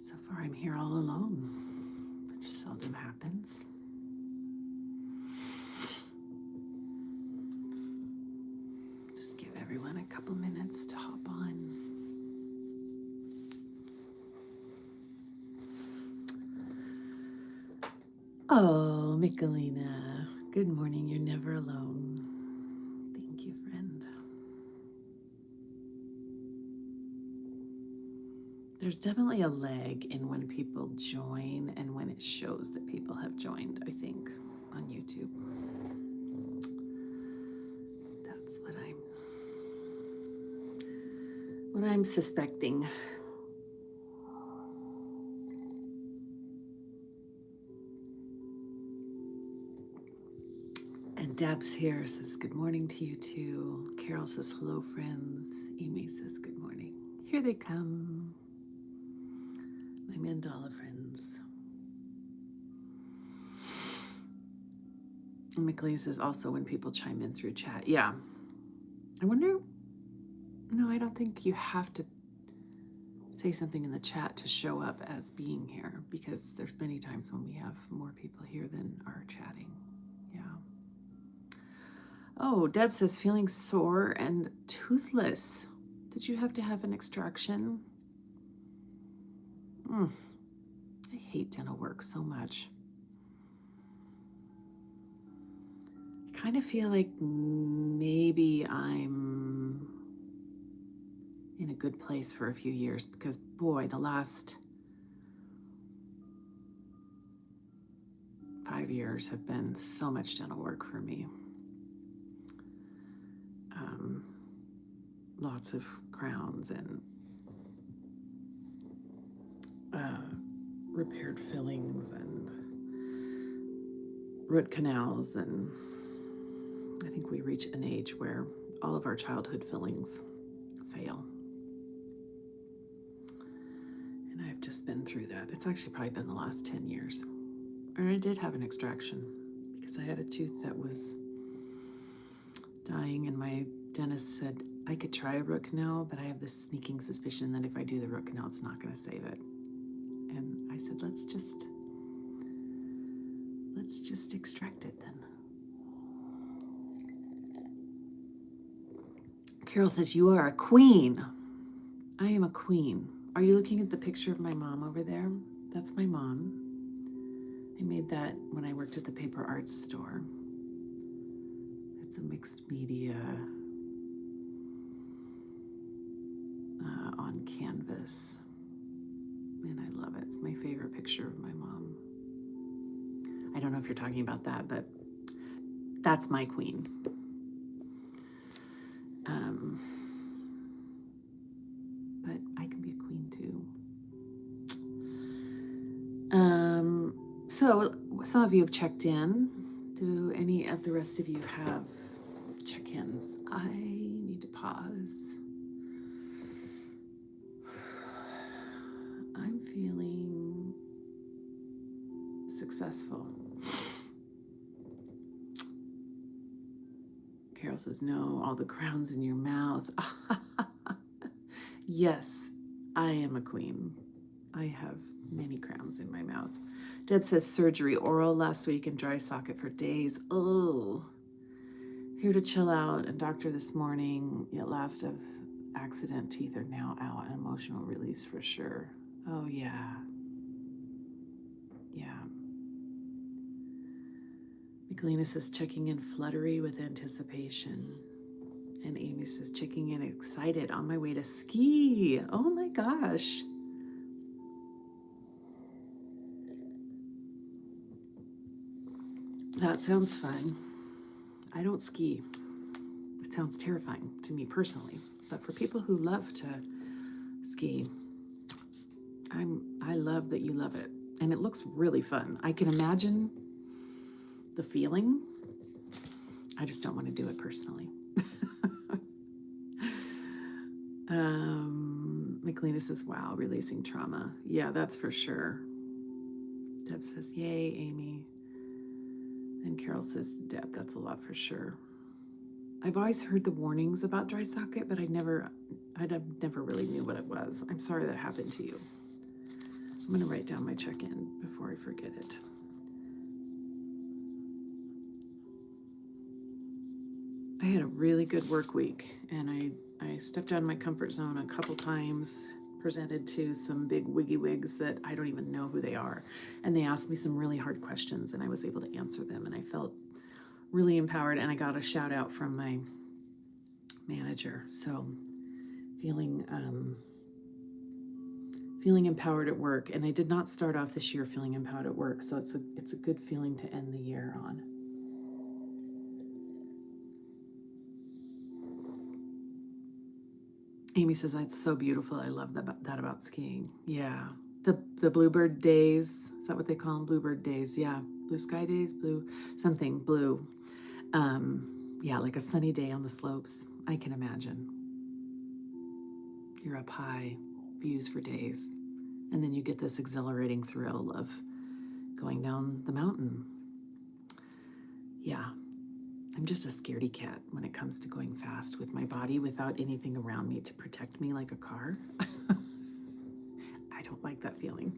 So far, I'm here all alone, which seldom happens. Just give everyone a couple minutes to hop on. Oh, Michelina, good morning. You're never alone. Thank you, friend. There's definitely a lag in when people join and when it shows that people have joined, I think, on YouTube. That's what I'm suspecting. And Deb's here, says good morning to you too. Carol says hello, friends. Amy says good morning. Here they come, my Mandala friends. And McLean says also when people chime in through chat. Yeah. I wonder, no, I don't think you have to say something in the chat to show up as being here, because there's many times when we have more people here than are chatting. Yeah. Oh, Deb says feeling sore and toothless. Did you have to have an extraction? I hate dental work so much. I kind of feel like maybe I'm in a good place for a few years, because boy, the last 5 years have been so much dental work for me. Lots of crowns and repaired fillings and root canals, and I think we reach an age where all of our childhood fillings fail. And I've just been through that. It's actually probably been the last 10 years. And I did have an extraction because I had a tooth that was dying, and my dentist said I could try a root canal, but I have this sneaking suspicion that if I do the root canal, it's not going to save it. And I said, let's just extract it then. Carol says, you are a queen. I am a queen. Are you looking at the picture of my mom over there? That's my mom. I made that when I worked at the paper arts store. It's a mixed media on canvas. And I love it. It's my favorite picture of my mom. I don't know if you're talking about that, but that's my queen. But I can be a queen too. So some of you have checked in. Do any of the rest of you have check-ins? I need to pause. I'm feeling successful. Carol says, no, all the crowns in your mouth. Yes, I am a queen. I have many crowns in my mouth. Deb says surgery, oral last week and dry socket for days. Oh, here to chill out. And doctor this morning, yet last of accident teeth are now out, and emotional release for sure. Oh, yeah. Yeah. Michelina says checking in fluttery with anticipation. And Amy says checking in excited on my way to ski. Oh my gosh. That sounds fun. I don't ski. It sounds terrifying to me personally. But for people who love to ski, I love that you love it. And it looks really fun. I can imagine the feeling. I just don't want to do it personally. Michelina says, wow, releasing trauma. Yeah, that's for sure. Deb says, yay, Amy. And Carol says, Deb, that's a lot for sure. I've always heard the warnings about dry socket, but I never really knew what it was. I'm sorry that happened to you. I'm going to write down my check-in before I forget it. I had a really good work week, and I stepped out of my comfort zone a couple times, presented to some big wiggy wigs that I don't even know who they are. And they asked me some really hard questions, and I was able to answer them, and I felt really empowered, and I got a shout out from my manager. So feeling empowered at work, and I did not start off this year feeling empowered at work, so it's a good feeling to end the year on. Amy says, that's so beautiful. I love that about skiing. Yeah. The bluebird days. Is that what they call them? Bluebird days. Yeah. Blue sky days, blue, something blue. Yeah, like a sunny day on the slopes. I can imagine. You're up high, views for days. And then you get this exhilarating thrill of going down the mountain. Yeah. I'm just a scaredy cat when it comes to going fast with my body without anything around me to protect me like a car. I don't like that feeling.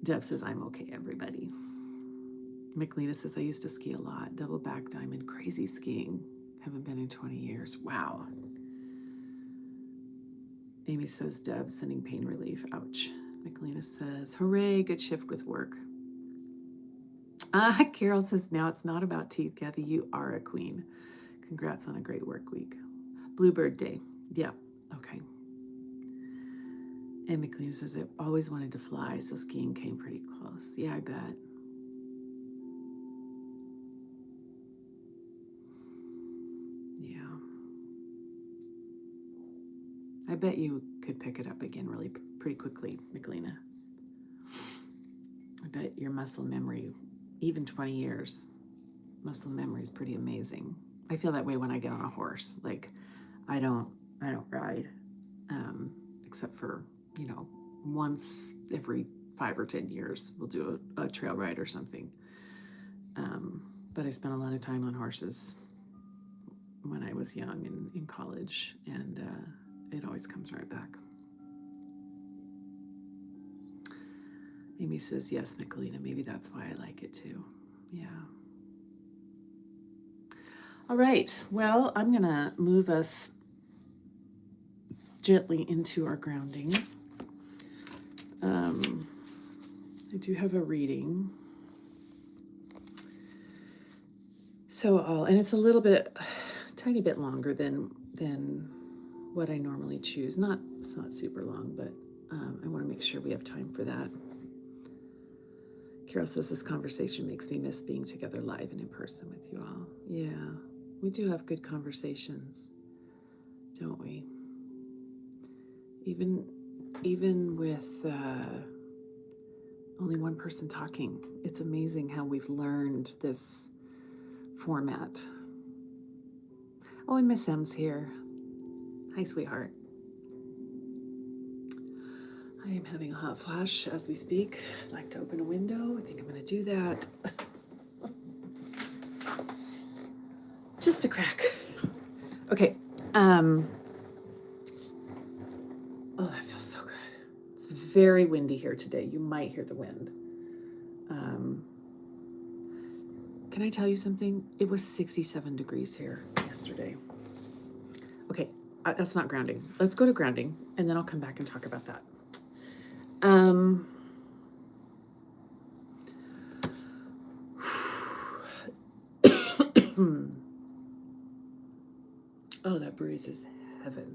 Deb says, I'm okay, everybody. McLeana says, I used to ski a lot. Double back diamond, crazy skiing. Haven't been in 20 years. Wow. Amy says, Deb, sending pain relief. Ouch. McLeana says, hooray, good shift with work. Carol says, now it's not about teeth, Kathy. You are a queen. Congrats on a great work week. Bluebird day. Yeah. Okay. And McLean says, I've always wanted to fly, so skiing came pretty close. Yeah, I bet. Yeah. I bet you could pick it up again really pretty quickly, McLeana. I bet your muscle memory, even 20 years, muscle memory is pretty amazing. I feel that way when I get on a horse. Like, I don't ride, except for, once every 5 or 10 years, we'll do a trail ride or something. But I spent a lot of time on horses when I was young and in college, and it always comes right back. Amy says, yes, McLeana, maybe that's why I like it too. Yeah. All right, well, I'm gonna move us gently into our grounding. I do have a reading. So and it's a little bit, tiny bit longer than what I normally choose. It's not super long, but I want to make sure we have time for that. Carol says, this conversation makes me miss being together live and in person with you all. Yeah, we do have good conversations, don't we? Even with only one person talking, it's amazing how we've learned this format. Oh, and Miss M's here. Hi, sweetheart. I am having a hot flash as we speak. I'd like to open a window. I think I'm going to do that. Just a crack. Okay. Oh, that feels so good. It's very windy here today. You might hear the wind. Can I tell you something? It was 67 degrees here yesterday. Okay, that's not grounding. Let's go to grounding, and then I'll come back and talk about that. Oh, that breeze is heaven.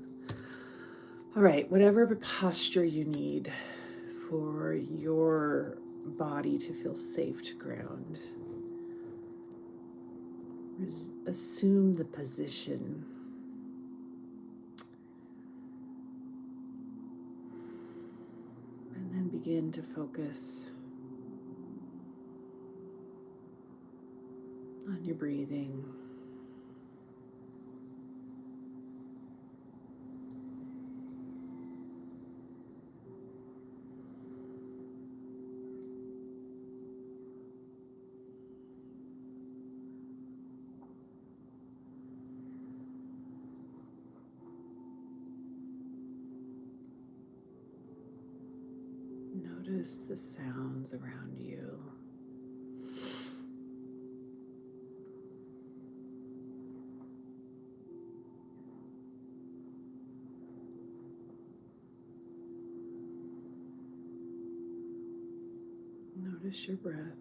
All right, whatever posture you need for your body to feel safe to ground, assume the position. And then begin to focus on your breathing. Notice the sounds around you. Notice your breath.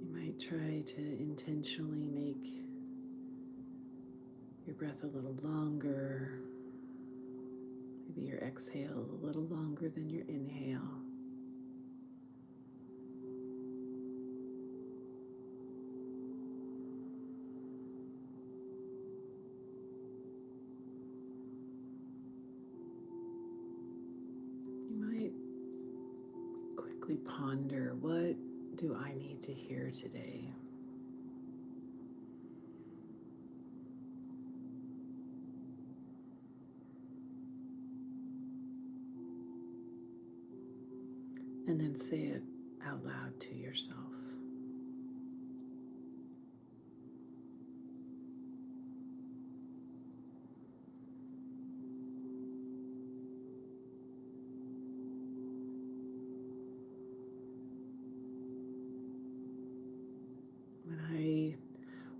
You might try to intentionally make your breath a little longer. Maybe your exhale a little longer than your inhale. You might quickly ponder, what do I need to hear today? And then say it out loud to yourself.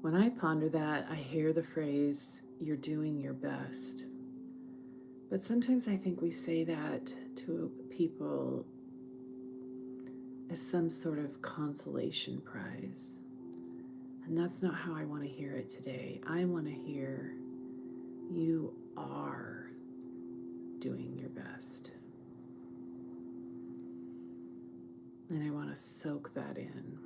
When I ponder that, I hear the phrase, "You're doing your best." But sometimes I think we say that to people as some sort of consolation prize. And that's not how I want to hear it today. I want to hear, you are doing your best. And I want to soak that in.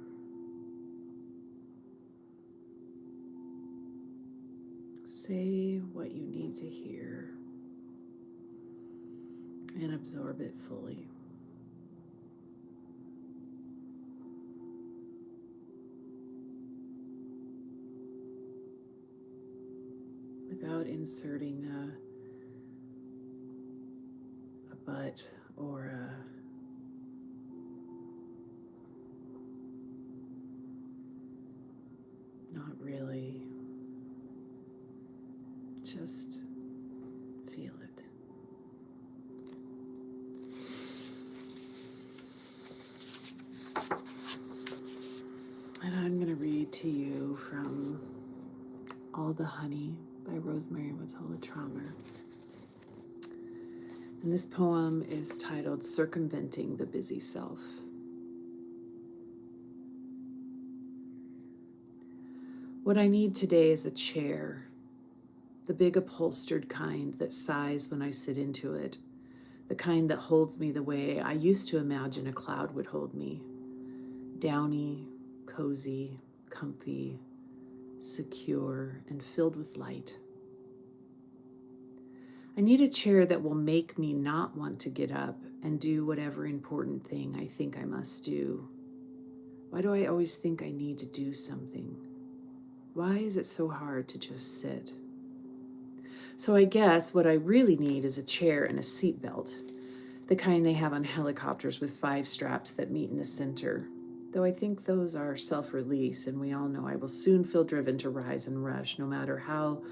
Say what you need to hear and absorb it fully. Without inserting a but or a not really. Just feel it. And I'm going to read to you from All the Honey by Rosemary Watola Traumer. And this poem is titled Circumventing the Busy Self. What I need today is a chair, the big upholstered kind that sighs when I sit into it, the kind that holds me the way I used to imagine a cloud would hold me. Downy, cozy, comfy, secure, and filled with light. I need a chair that will make me not want to get up and do whatever important thing I think I must do. Why do I always think I need to do something? Why is it so hard to just sit? So I guess what I really need is a chair and a seatbelt, the kind they have on helicopters with 5 straps that meet in the center. Though I think those are self-release, and we all know I will soon feel driven to rise and rush, no matter how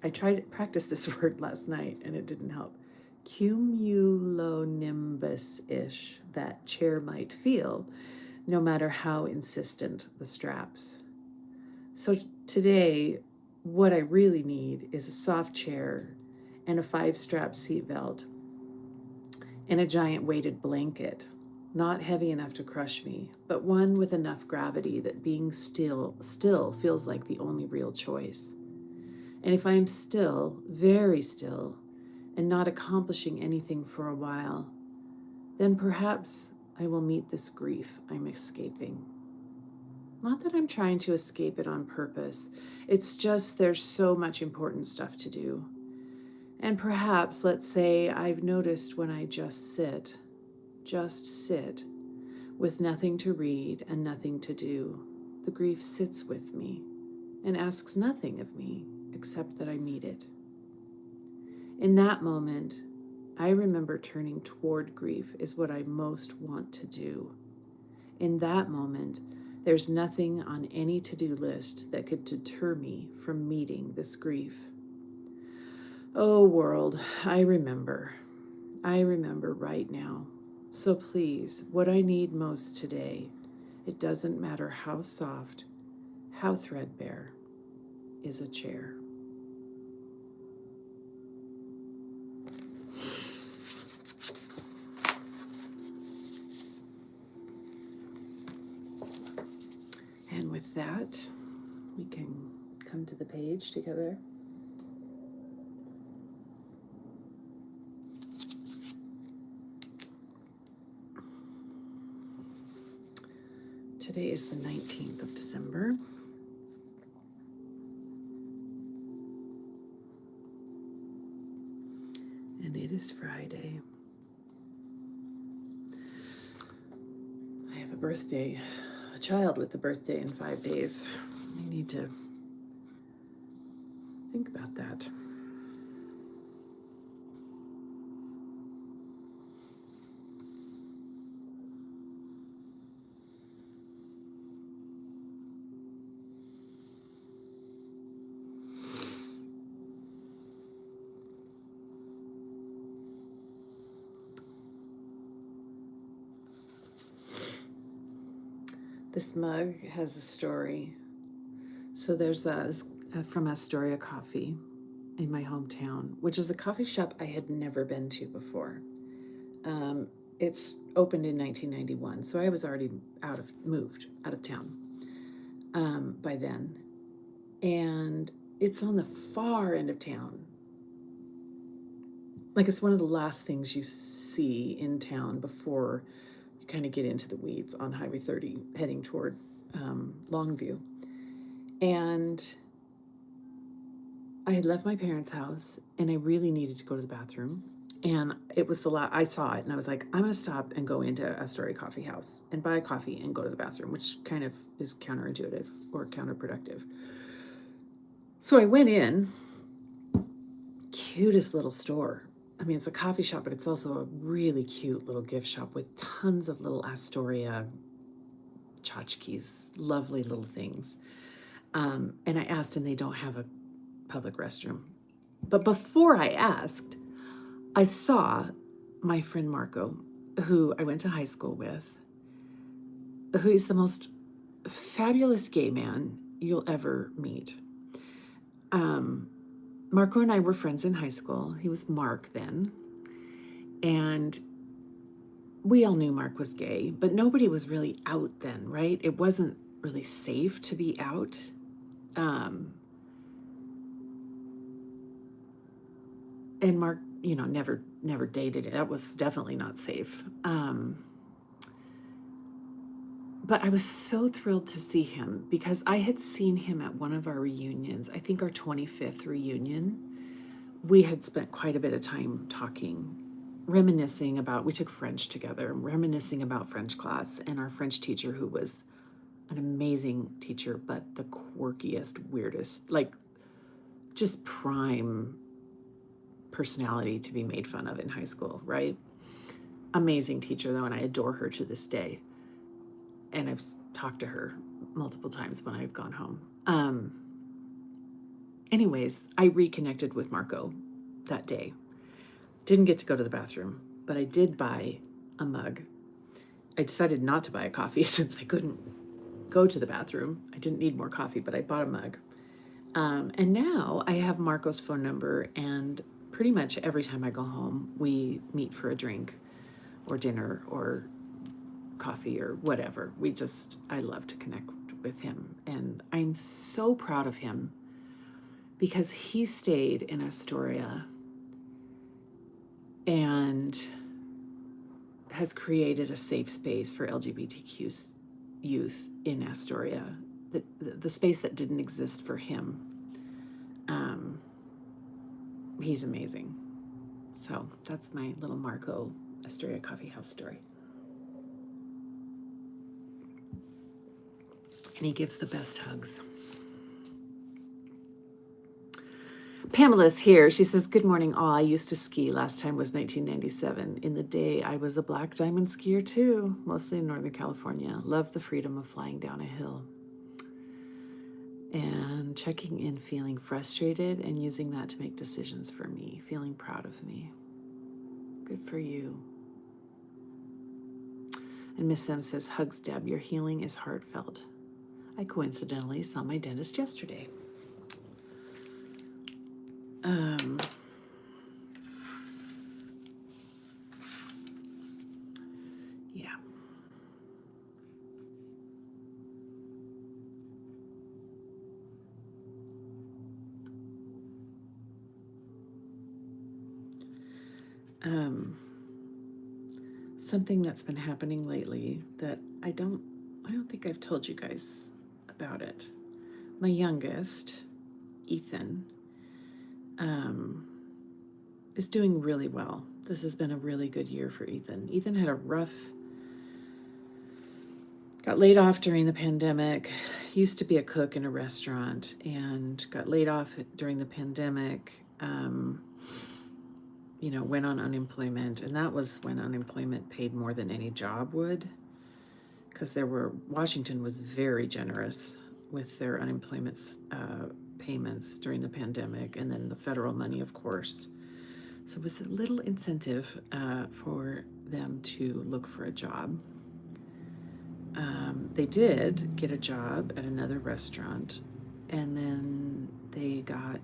I tried to practice this word last night, and it didn't help. Cumulonimbus-ish that chair might feel, no matter how insistent the straps. So today, what I really need is a soft chair and a 5-strap seatbelt and a giant weighted blanket, not heavy enough to crush me, but one with enough gravity that being still feels like the only real choice. And if I am still, very still, and not accomplishing anything for a while, then perhaps I will meet this grief I'm escaping. Not that I'm trying to escape it on purpose. It's just there's so much important stuff to do. And perhaps, let's say, I've noticed when I just sit, with nothing to read and nothing to do, the grief sits with me and asks nothing of me except that I meet it. In that moment, I remember turning toward grief is what I most want to do. In that moment, there's nothing on any to-do list that could deter me from meeting this grief. Oh, world, I remember. I remember right now. So please, what I need most today, it doesn't matter how soft, how threadbare, is a chair. And with that, we can come to the page together. Today is the 19th of December. And it is Friday. I have a birthday, a child with a birthday in 5 days. I need to think about that. This mug has a story. So there's from Astoria Coffee in my hometown, which is a coffee shop I had never been to before. It's opened in 1991, so I was already moved out of town by then. And it's on the far end of town. Like it's one of the last things you see in town before you kind of get into the weeds on Highway 30 heading toward Longview. And I had left my parents' house and I really needed to go to the bathroom. And it was I saw it and I was like, I'm going to stop and go into Astoria Coffee House and buy a coffee and go to the bathroom, which kind of is counterintuitive or counterproductive. So I went in, cutest little store. I mean, it's a coffee shop, but it's also a really cute little gift shop with tons of little Astoria tchotchkes, lovely little things. And I asked, and they don't have a public restroom. But before I asked, I saw my friend Marco, who I went to high school with, who is the most fabulous gay man you'll ever meet. Marco and I were friends in high school. He was Mark then. And we all knew Mark was gay, but nobody was really out then, right? It wasn't really safe to be out. And Mark, never dated it. That was definitely not safe. But I was so thrilled to see him because I had seen him at one of our reunions, I think our 25th reunion. We had spent quite a bit of time talking, reminiscing about, we took French together, reminiscing about French class and our French teacher, who was an amazing teacher, but the quirkiest, weirdest, like just prime personality to be made fun of in high school, right? Amazing teacher though, and I adore her to this day. And I've talked to her multiple times when I've gone home. Anyways, I reconnected with Marco that day. Didn't get to go to the bathroom, but I did buy a mug. I decided not to buy a coffee since I couldn't go to the bathroom. I didn't need more coffee, but I bought a mug. And now I have Marco's phone number, and pretty much every time I go home, we meet for a drink or dinner or coffee or whatever. I love to connect with him. And I'm so proud of him because he stayed in Astoria and has created a safe space for LGBTQ youth in Astoria, the space that didn't exist for him. He's amazing. So that's my little Marco Astoria Coffee House story. And he gives the best hugs. Pamela's here. She says, good morning, all. I used to ski. Last time was 1997. In the day, I was a black diamond skier too, mostly in Northern California. Loved the freedom of flying down a hill. and checking in, feeling frustrated, and using that to make decisions for me, feeling proud of me. Good for you. And Miss M says, hugs, Deb. Your healing is heartfelt. I coincidentally saw my dentist yesterday. Yeah. Something that's been happening lately that I don't think I've told you guys about it. My youngest, Ethan, is doing really well. This has been a really good year for Ethan. Ethan had got laid off during the pandemic, used to be a cook in a restaurant, and got laid off during the pandemic, went on unemployment. And that was when unemployment paid more than any job would, because Washington was very generous with their unemployment payments during the pandemic, and then the federal money, of course. So it was a little incentive for them to look for a job. They did get a job at another restaurant, and then they got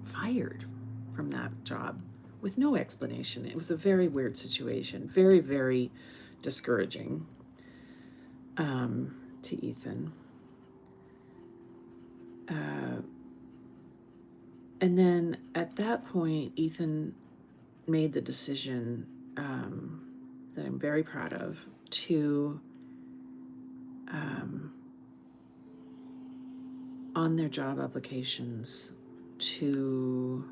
fired from that job with no explanation. It was a very weird situation, very, very discouraging to Ethan. And then at that point, Ethan made the decision that I'm very proud of to, on their job applications, to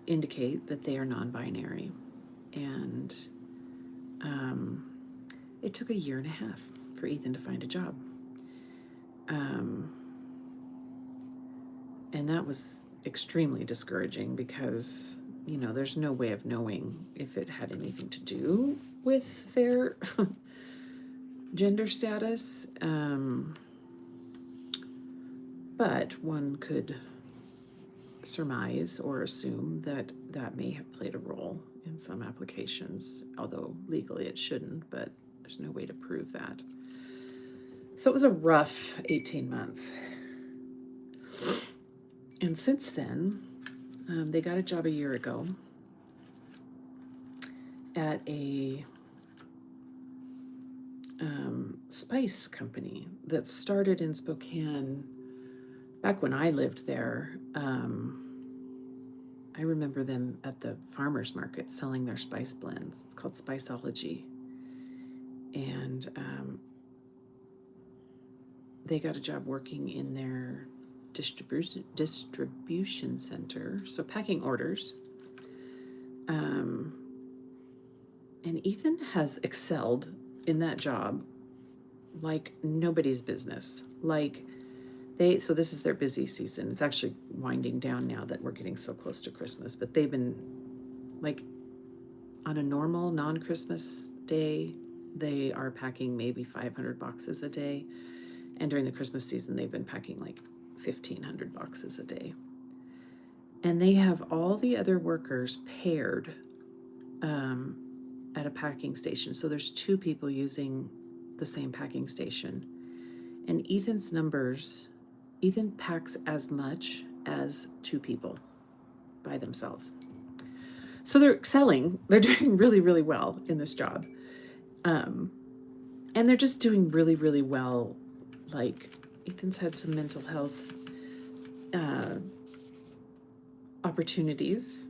indicate that they are non-binary. And it took 1.5 years for Ethan to find a job. And that was extremely discouraging because, there's no way of knowing if it had anything to do with their gender status. But one could surmise or assume that that may have played a role in some applications, although legally it shouldn't, but there's no way to prove that. So it was a rough 18 months. And since then, they got a job 1 year ago at a spice company that started in Spokane back when I lived there. I remember them at the farmer's market selling their spice blends. It's called Spiceology. And they got a job working in their distribution center, so packing orders. And Ethan has excelled in that job like nobody's business. So this is their busy season. It's actually winding down now that we're getting so close to Christmas, but they've been on a normal non-Christmas day, they are packing maybe 500 boxes a day. And during the Christmas season, they've been packing 1,500 boxes a day. And they have all the other workers paired at a packing station. So there's 2 people using the same packing station. And Ethan packs as much as 2 people by themselves. So they're excelling. They're doing really, really well in this job. And they're just doing really, really well. Ethan's had some mental health opportunities,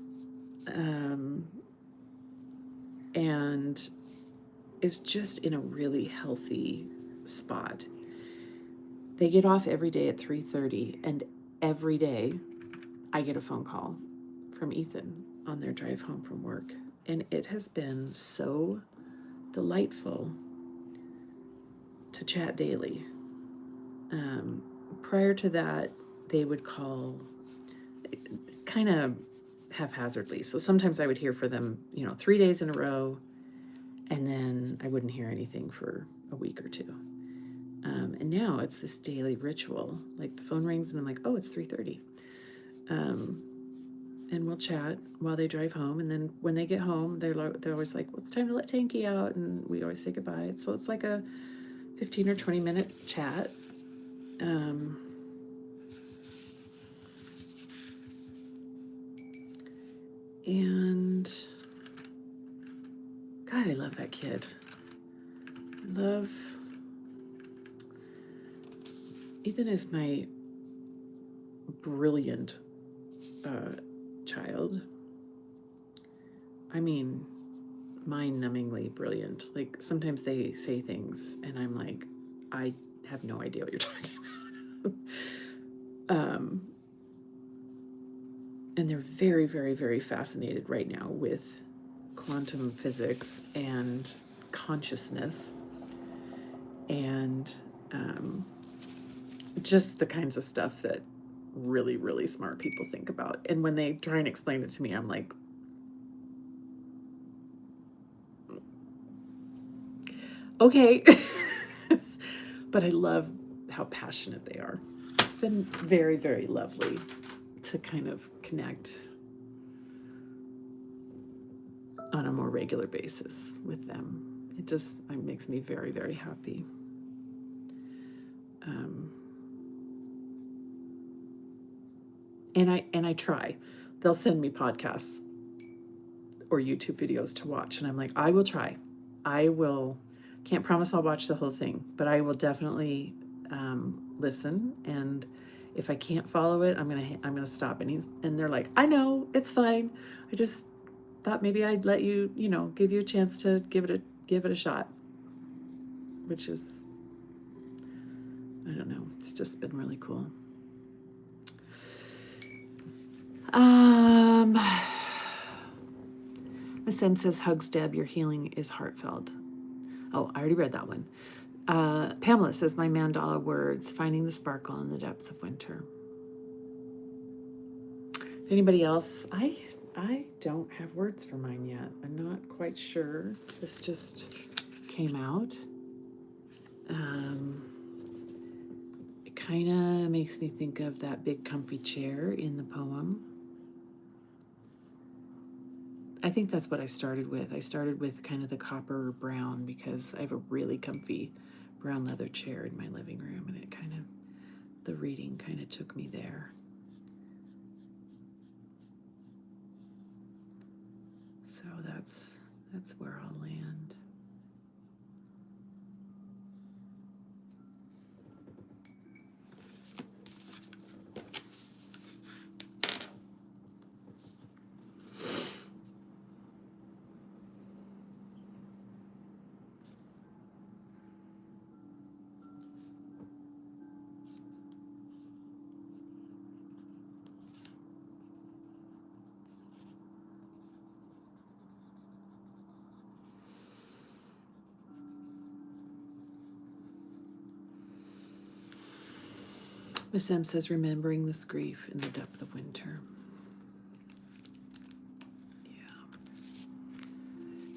and is just in a really healthy spot. They get off every day at 3:30, and every day I get a phone call from Ethan on their drive home from work. And it has been so delightful to chat daily. Prior to that, they would call kind of haphazardly. So sometimes I would hear for them, 3 days in a row, And then I wouldn't hear anything for a week or two. And now it's this daily ritual. Like the phone rings and I'm like, oh, it's 3:30. And we'll chat while they drive home. And then when they get home, they're always like, well, it's time to let Tanky out. And we always say goodbye. So it's like a 15 or 20-minute chat. And God, I love that kid. Ethan is my brilliant child. I mean, mind-numbingly brilliant. Like sometimes they say things and I'm like, I have no idea what you're talking about. And they're very, very, very fascinated right now with quantum physics and consciousness and just the kinds of stuff that really, really smart people think about. And when they try and explain it to me, I'm like, okay. But I love how passionate they are. It's been very, very lovely to kind of connect on a more regular basis with them. It makes me very, very happy. And I try. They'll send me podcasts or YouTube videos to watch, and I'm like, I will try. I will. Can't promise I'll watch the whole thing, but I will definitely listen. And if I can't follow it, I'm gonna stop. And they're like, I know, it's fine. I just thought maybe I'd let you, give you a chance to give it a shot. Which is, I don't know. It's just been really cool. Miss M says, hugs, Deb, your healing is heartfelt. Oh, I already read that one. Pamela says, my mandala words, finding the sparkle in the depths of winter. If anybody else, I don't have words for mine yet. I'm not quite sure. This just came out. It kind of makes me think of that big comfy chair in the poem. I think that's what I started with. I started with kind of the copper brown because I have a really comfy brown leather chair in my living room, and the reading kind of took me there. So that's where I'll land. Miss M says, remembering this grief in the depth of winter. Yeah.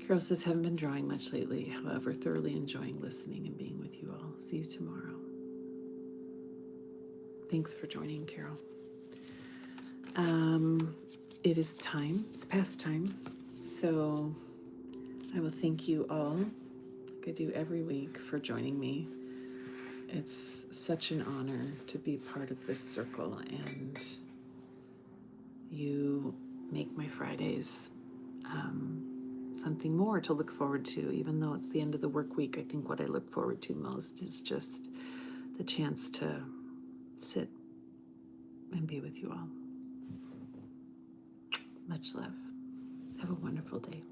Carol says, haven't been drawing much lately. However, thoroughly enjoying listening and being with you all. See you tomorrow. Thanks for joining, Carol. It is time. It's past time. So I will thank you all, like I do every week, for joining me. It's such an honor to be part of this circle, and you make my Fridays something more to look forward to. Even though it's the end of the work week, I think what I look forward to most is just the chance to sit and be with you all. Much love. Have a wonderful day.